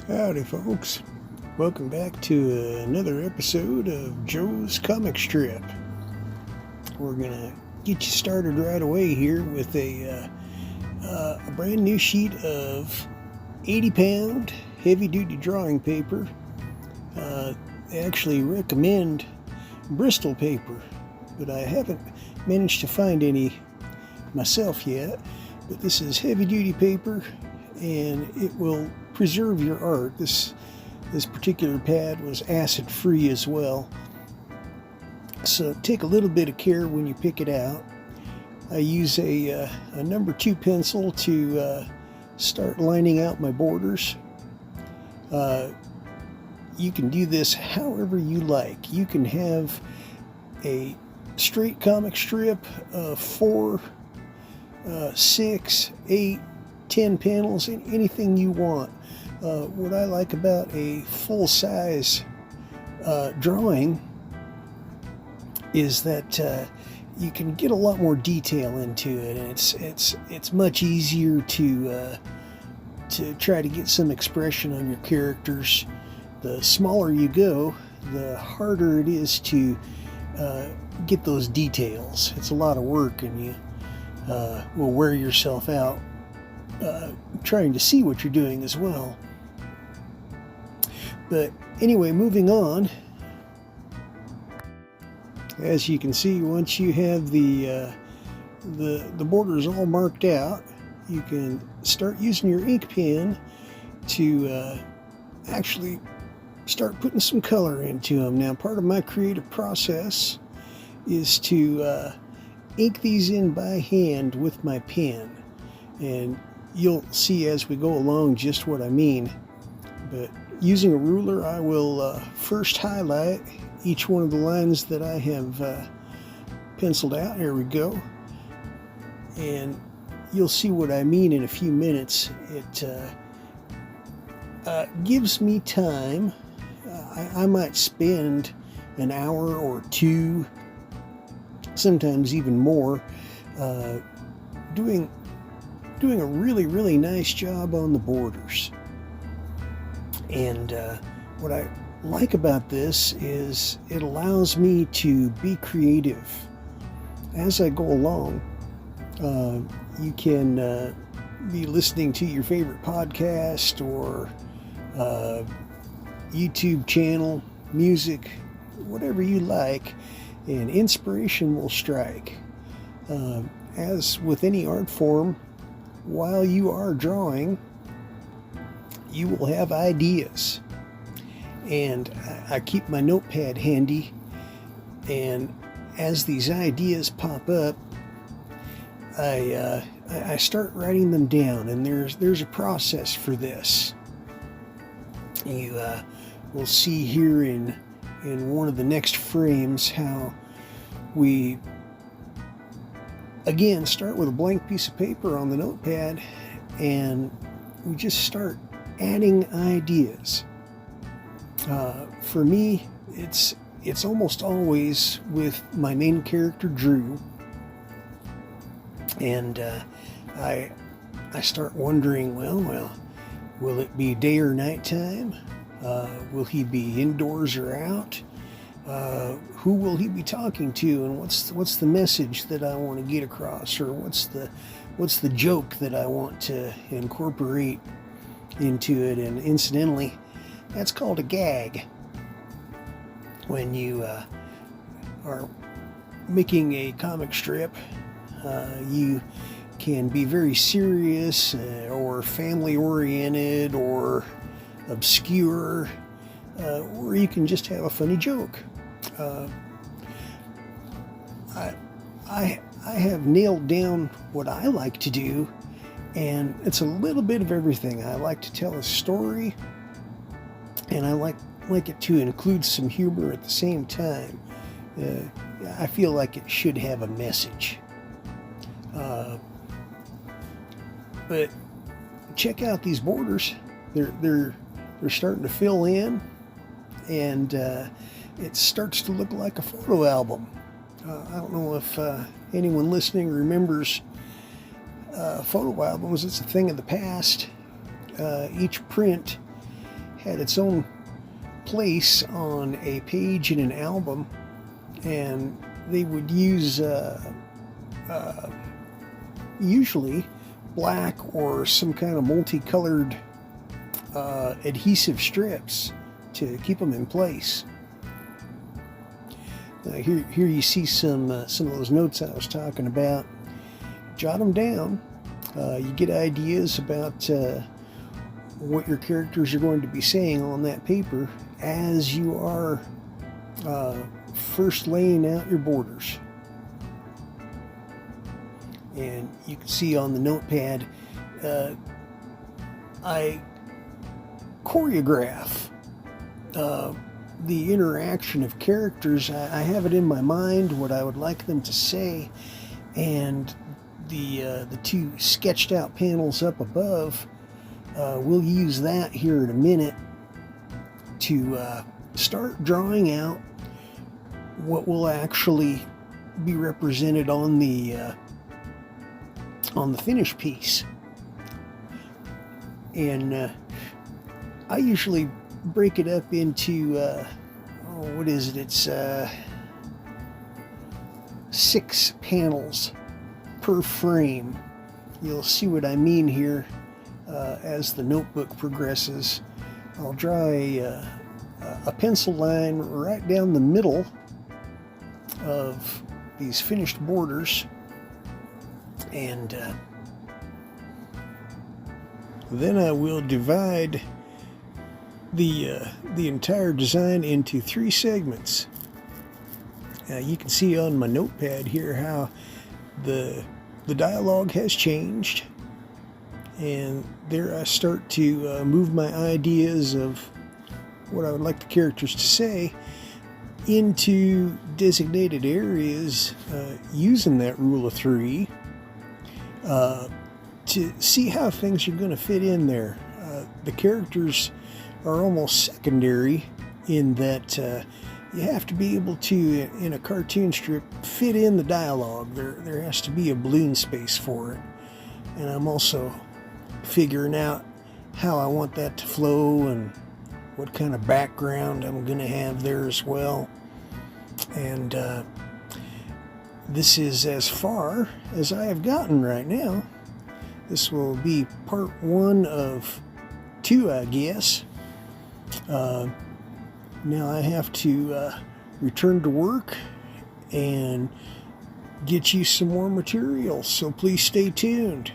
Howdy, folks. Welcome back to another episode of Joe's Comic Strip. We're going to get you started right away here with a brand new sheet of 80-pound heavy-duty drawing paper. They actually recommend Bristol paper, but I haven't managed to find any myself yet. But this is heavy-duty paper, and it will preserve your art. This particular pad was acid-free as well, so take a little bit of care when you pick it out. I use a number 2 pencil to start lining out my borders. You can do this however you like. You can have a straight comic strip of 4, 6, 8, 10 panels, anything you want. What I like about a full-size drawing is that you can get a lot more detail into it, and it's much easier to try to get some expression on your characters. The smaller you go, the harder it is to get those details. It's a lot of work, and you will wear yourself out trying to see what you're doing as well. But anyway, moving on. As you can see, once you have the borders all marked out, you can start using your ink pen to actually start putting some color into them. Now, part of my creative process is to ink these in by hand with my pen, and you'll see as we go along just what I mean. But using a ruler, I will first highlight each one of the lines that I have penciled out. Here we go. And you'll see what I mean in a few minutes. It gives me time. I might spend an hour or two, sometimes even more, doing a really nice job on the borders. And what I like about this is it allows me to be creative as I go along. You can be listening to your favorite podcast or YouTube channel, music, whatever you like, and inspiration will strike. As with any art form, while you are drawing, you will have ideas. And I keep my notepad handy, and as these ideas pop up, I start writing them down, and there's a process for this. You will see here in one of the next frames how we again start with a blank piece of paper on the notepad, and we just start adding ideas. For me, it's almost always with my main character Drew, and I start wondering, well, will it be day or night time? Will he be indoors or out? Who will he be talking to, and what's the message that I want to get across, or what's the joke that I want to incorporate into it? And incidentally, that's called a gag. When you are making a comic strip, you can be very serious or family oriented or obscure, or you can just have a funny joke. I have nailed down what I like to do, and it's a little bit of everything. I like to tell a story, and I like it to include some humor at the same time. I feel like it should have a message. But check out these borders. They're starting to fill in, and it starts to look like a photo album. I don't know if anyone listening remembers photo albums. It's a thing of the past. Each print had its own place on a page in an album, and they would use usually black or some kind of multicolored adhesive strips to keep them in place. Here you see some of those notes I was talking about. Jot them down. You get ideas about what your characters are going to be saying on that paper as you are first laying out your borders. And you can see on the notepad, I choreograph the interaction of characters. I have it in my mind what I would like them to say, and the two sketched out panels up above, we'll use that here in a minute to start drawing out what will actually be represented on the finished piece. And I usually break it up into what is it? It's 6 panels per frame. You'll see what I mean here as the notebook progresses. I'll draw a pencil line right down the middle of these finished borders, and then I will divide the entire design into 3 segments. You can see on my notepad here how the dialogue has changed, and there I start to move my ideas of what I would like the characters to say into designated areas using that rule of 3 to see how things are going to fit in there. The characters are almost secondary in that you have to be able to, in a cartoon strip, fit in the dialogue. There has to be a balloon space for it. And I'm also figuring out how I want that to flow and what kind of background I'm going to have there as well. And this is as far as I have gotten right now. This will be part 1 of 2, I guess. Now I have to return to work and get you some more material, so please stay tuned.